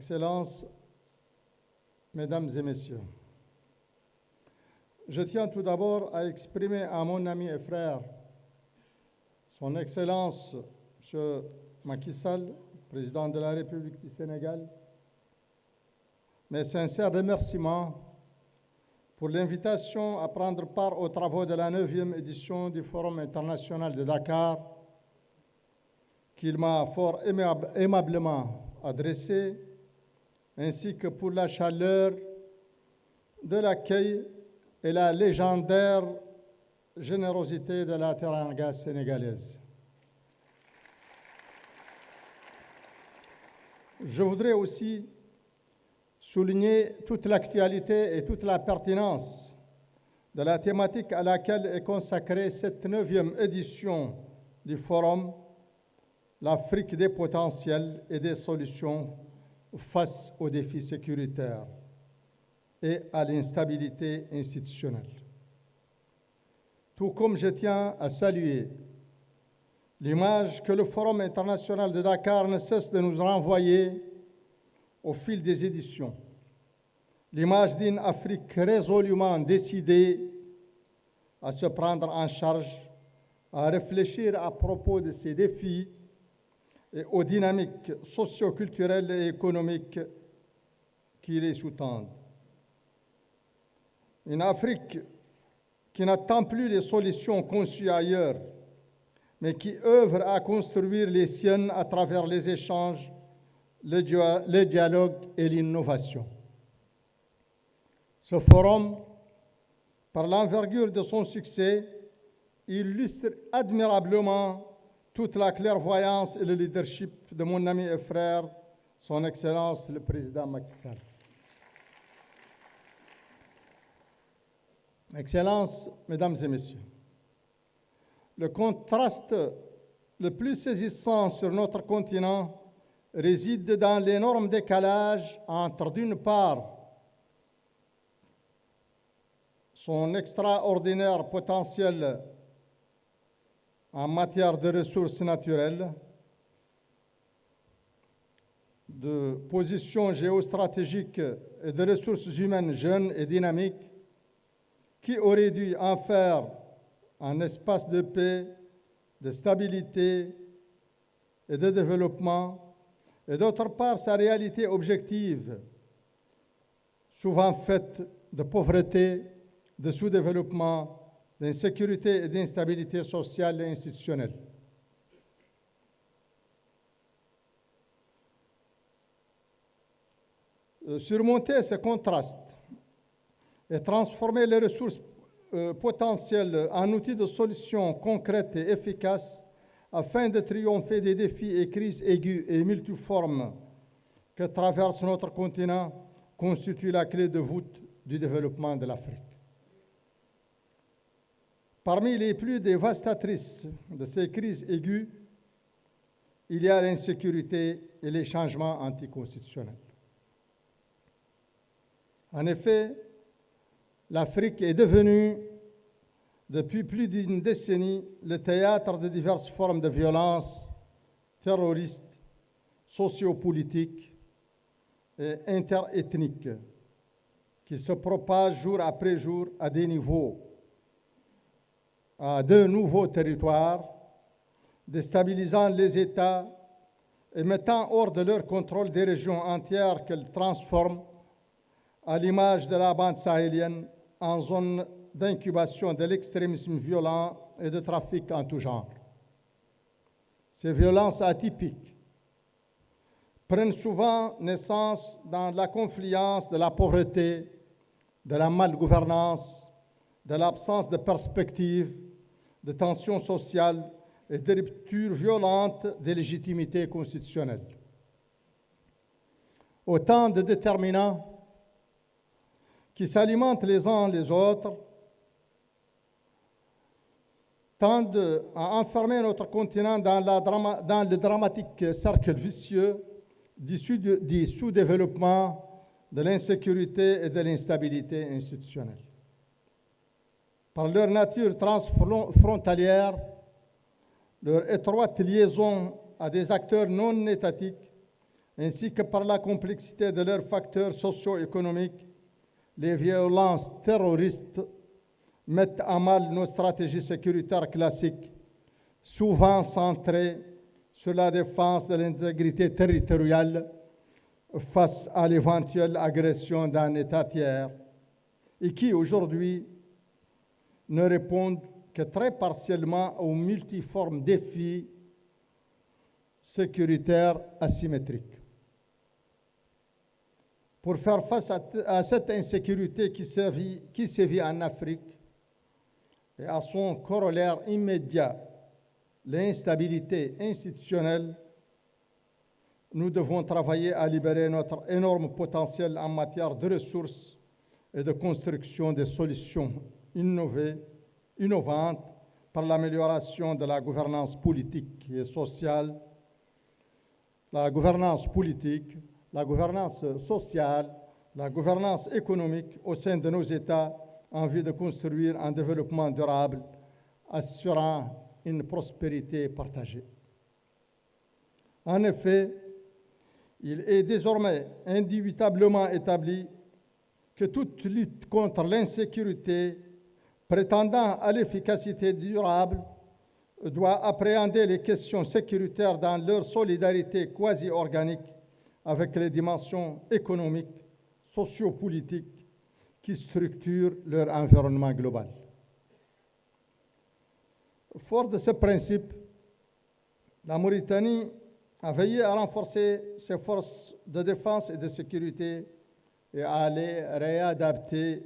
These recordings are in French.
Excellences, Mesdames et Messieurs, je tiens tout d'abord à exprimer à mon ami et frère, Son Excellence, M. Macky Sall, président de la République du Sénégal, mes sincères remerciements pour l'invitation à prendre part aux travaux de la 9e édition du Forum international de Dakar, qu'il m'a fort aimablement adressé, ainsi que pour la chaleur de l'accueil et la légendaire générosité de la Teranga sénégalaise. Je voudrais aussi souligner toute l'actualité et toute la pertinence de la thématique à laquelle est consacrée cette 9e édition du Forum, l'Afrique des potentiels et des solutions face aux défis sécuritaires et à l'instabilité institutionnelle. Tout comme je tiens à saluer l'image que le Forum international de Dakar ne cesse de nous renvoyer au fil des éditions, l'image d'une Afrique résolument décidée à se prendre en charge, à réfléchir à propos de ces défis et aux dynamiques socio-culturelles et économiques qui les sous-tendent. Une Afrique qui n'attend plus les solutions conçues ailleurs, mais qui œuvre à construire les siennes à travers les échanges, le dialogue et l'innovation. Ce forum, par l'envergure de son succès, illustre admirablement toute la clairvoyance et le leadership de mon ami et frère, Son Excellence le Président Macky Sall. Excellences, Mesdames et Messieurs, le contraste le plus saisissant sur notre continent réside dans l'énorme décalage entre, d'une part, son extraordinaire potentiel en matière de ressources naturelles, de position géostratégique et de ressources humaines jeunes et dynamiques, qui aurait dû en faire un espace de paix, de stabilité et de développement, et d'autre part sa réalité objective, souvent faite de pauvreté, de sous-développement, d'insécurité et d'instabilité sociale et institutionnelle. Surmonter ce contraste et transformer les ressources potentielles en outils de solutions concrètes et efficaces afin de triompher des défis et crises aiguës et multiformes que traverse notre continent constitue la clé de voûte du développement de l'Afrique. Parmi les plus dévastatrices de ces crises aiguës, il y a l'insécurité et les changements anticonstitutionnels. En effet, l'Afrique est devenue, depuis plus d'une décennie, le théâtre de diverses formes de violences terroristes, sociopolitiques et interethniques qui se propagent jour après jour à des niveaux, à de nouveaux territoires, déstabilisant les États et mettant hors de leur contrôle des régions entières qu'elles transforment, à l'image de la bande sahélienne, en zone d'incubation de l'extrémisme violent et de trafic en tout genre. Ces violences atypiques prennent souvent naissance dans la confluence de la pauvreté, de la malgouvernance, de l'absence de perspectives, de tensions sociales et de ruptures violentes des légitimités constitutionnelles. Autant de déterminants qui s'alimentent les uns les autres, tendent à enfermer notre continent dans le dramatique cercle vicieux du sous-développement, de l'insécurité et de l'instabilité institutionnelle. Par leur nature transfrontalière, leur étroite liaison à des acteurs non étatiques, ainsi que par la complexité de leurs facteurs socio-économiques, les violences terroristes mettent à mal nos stratégies sécuritaires classiques, souvent centrées sur la défense de l'intégrité territoriale face à l'éventuelle agression d'un État tiers, et qui aujourd'hui ne répondent que très partiellement aux multiformes défis sécuritaires asymétriques. Pour faire face à cette insécurité qui sévit en Afrique et à son corollaire immédiat, l'instabilité institutionnelle, nous devons travailler à libérer notre énorme potentiel en matière de ressources et de construction des solutions innovantes par l'amélioration de la gouvernance politique et sociale, la gouvernance politique, la gouvernance sociale, la gouvernance économique au sein de nos États en vue de construire un développement durable assurant une prospérité partagée. En effet, il est désormais indubitablement établi que toute lutte contre l'insécurité prétendant à l'efficacité durable doit appréhender les questions sécuritaires dans leur solidarité quasi-organique avec les dimensions économiques, sociopolitiques qui structurent leur environnement global. Fort de ce principe, la Mauritanie a veillé à renforcer ses forces de défense et de sécurité et à les réadapter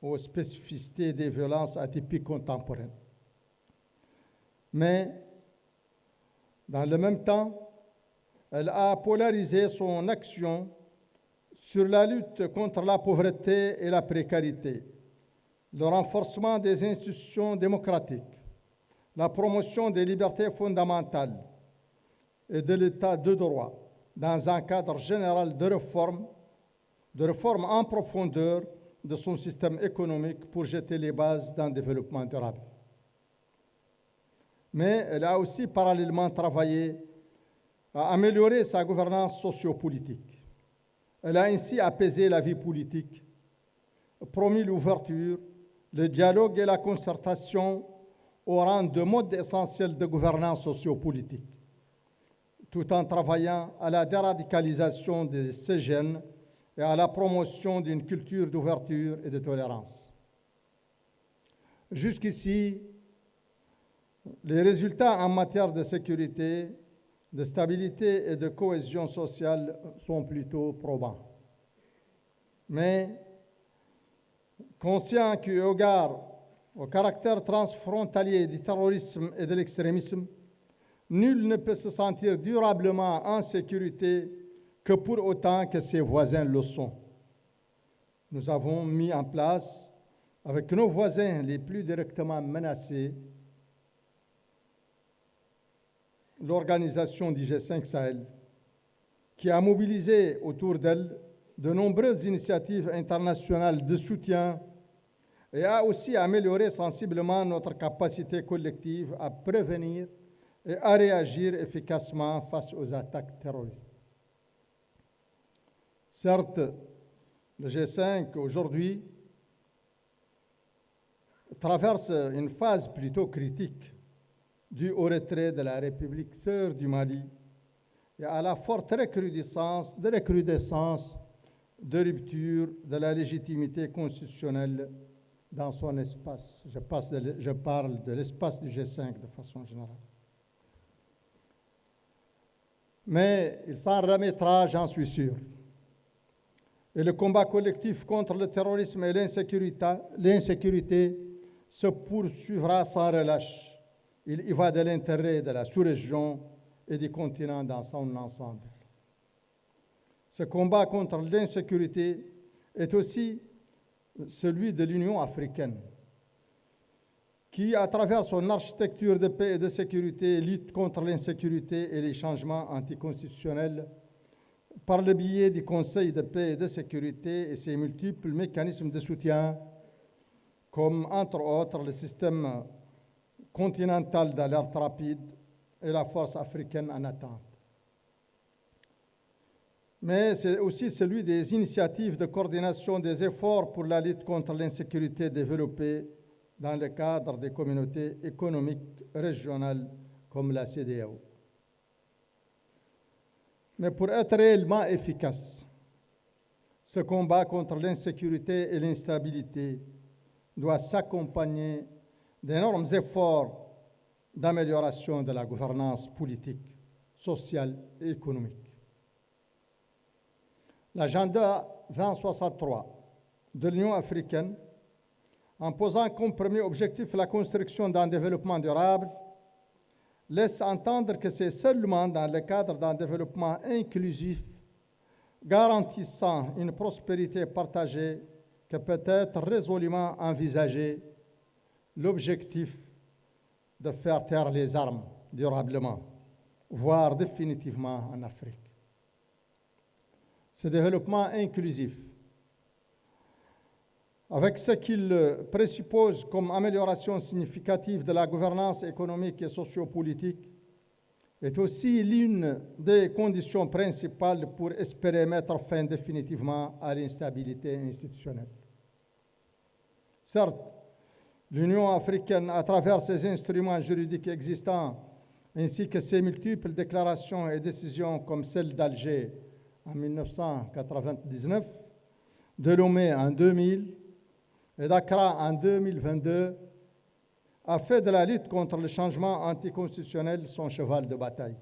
aux spécificités des violences atypiques contemporaines. Mais, dans le même temps, elle a polarisé son action sur la lutte contre la pauvreté et la précarité, le renforcement des institutions démocratiques, la promotion des libertés fondamentales et de l'état de droit dans un cadre général de réforme en profondeur de son système économique pour jeter les bases d'un développement durable. Mais elle a aussi parallèlement travaillé à améliorer sa gouvernance sociopolitique. Elle a ainsi apaisé la vie politique, promis l'ouverture, le dialogue et la concertation au rang de mode essentiel de gouvernance sociopolitique, tout en travaillant à la déradicalisation de ces jeunes et à la promotion d'une culture d'ouverture et de tolérance. Jusqu'ici, les résultats en matière de sécurité, de stabilité et de cohésion sociale sont plutôt probants. Mais, conscient qu'au égard au caractère transfrontalier du terrorisme et de l'extrémisme, nul ne peut se sentir durablement en sécurité que pour autant que ses voisins le sont. Nous avons mis en place, avec nos voisins les plus directement menacés, l'organisation du G5 Sahel, qui a mobilisé autour d'elle de nombreuses initiatives internationales de soutien et a aussi amélioré sensiblement notre capacité collective à prévenir et à réagir efficacement face aux attaques terroristes. Certes, le G5 aujourd'hui traverse une phase plutôt critique due au retrait de la République sœur du Mali et à la forte recrudescence de rupture de la légitimité constitutionnelle dans son espace. Je parle de l'espace du G5 de façon générale. Mais il s'en remettra, j'en suis sûr. Et le combat collectif contre le terrorisme et l'insécurité se poursuivra sans relâche. Il y va de l'intérêt de la sous-région et du continent dans son ensemble. Ce combat contre l'insécurité est aussi celui de l'Union africaine, qui, à travers son architecture de paix et de sécurité, lutte contre l'insécurité et les changements anticonstitutionnels par le biais du Conseil de paix et de sécurité et ses multiples mécanismes de soutien, comme entre autres le système continental d'alerte rapide et la force africaine en attente. mais c'est aussi celui des initiatives de coordination des efforts pour la lutte contre l'insécurité développée dans le cadre des communautés économiques régionales comme la CEDEAO. Mais pour être réellement efficace, ce combat contre l'insécurité et l'instabilité doit s'accompagner d'énormes efforts d'amélioration de la gouvernance politique, sociale et économique. L'agenda 2063 de l'Union africaine, en posant comme premier objectif la construction d'un développement durable, laisse entendre que c'est seulement dans le cadre d'un développement inclusif, garantissant une prospérité partagée, que peut être résolument envisagé l'objectif de faire taire les armes durablement, voire définitivement en Afrique. Ce développement inclusif, avec ce qu'il présuppose comme amélioration significative de la gouvernance économique et sociopolitique, est aussi l'une des conditions principales pour espérer mettre fin définitivement à l'instabilité institutionnelle. Certes, l'Union africaine, à travers ses instruments juridiques existants, ainsi que ses multiples déclarations et décisions comme celle d'Alger en 1999, de Lomé en 2000 et d'Accra en 2022, a fait de la lutte contre le changement anticonstitutionnel son cheval de bataille.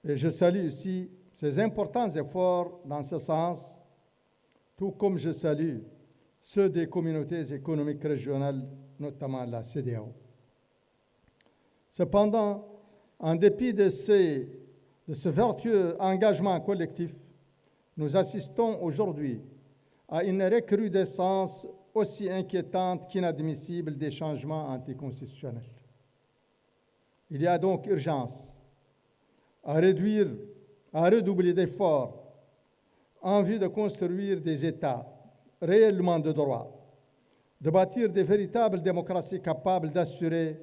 Et je salue aussi ses importants efforts dans ce sens, tout comme je salue ceux des communautés économiques régionales, notamment la CEDEAO. Cependant, en dépit de ce vertueux engagement collectif, nous assistons aujourd'hui à une recrudescence aussi inquiétante qu'inadmissible des changements anticonstitutionnels. Il y a donc urgence à redoubler d'efforts en vue de construire des États réellement de droit, de bâtir des véritables démocraties capables d'assurer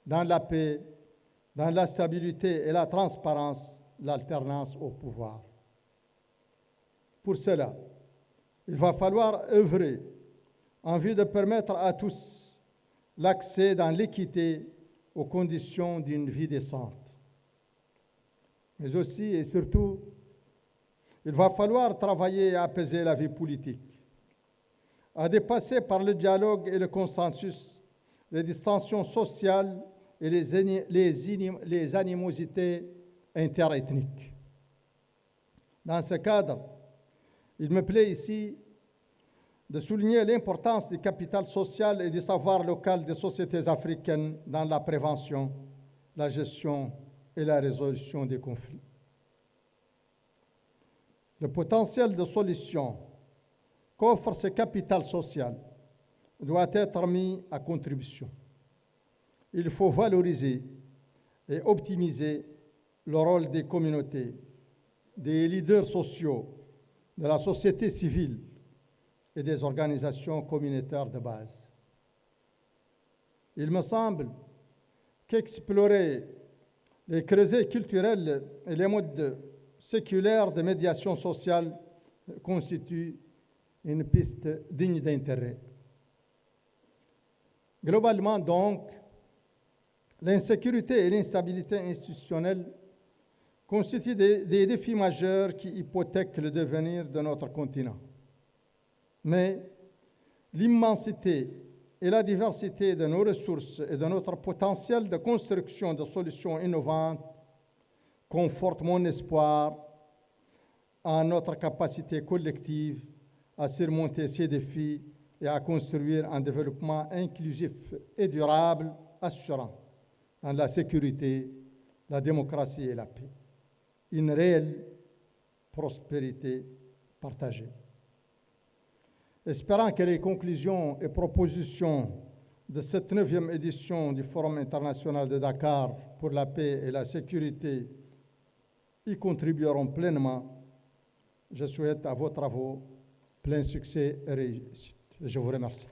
dans la paix, dans la stabilité et la transparence l'alternance au pouvoir. Pour cela, il va falloir œuvrer en vue de permettre à tous l'accès dans l'équité aux conditions d'une vie décente. Mais aussi et surtout, il va falloir travailler à apaiser la vie politique, à dépasser par le dialogue et le consensus les dissensions sociales et les animosités interethniques. Dans ce cadre, il me plaît ici de souligner l'importance du capital social et du savoir local des sociétés africaines dans la prévention, la gestion et la résolution des conflits. Le potentiel de solution qu'offre ce capital social doit être mis à contribution. Il faut valoriser et optimiser le rôle des communautés, des leaders sociaux, de la société civile et des organisations communautaires de base. Il me semble qu'explorer les creusets culturels et les modes séculaires de médiation sociale constitue une piste digne d'intérêt. Globalement, donc, l'insécurité et l'instabilité institutionnelle constituent des défis majeurs qui hypothèquent le devenir de notre continent. Mais l'immensité et la diversité de nos ressources et de notre potentiel de construction de solutions innovantes confortent mon espoir en notre capacité collective à surmonter ces défis et à construire un développement inclusif et durable, assurant dans la sécurité, la démocratie et la paix, une réelle prospérité partagée. Espérant que les conclusions et propositions de cette 9e édition du Forum international de Dakar pour la paix et la sécurité y contribueront pleinement, je souhaite à vos travaux plein succès et réussite. Je vous remercie.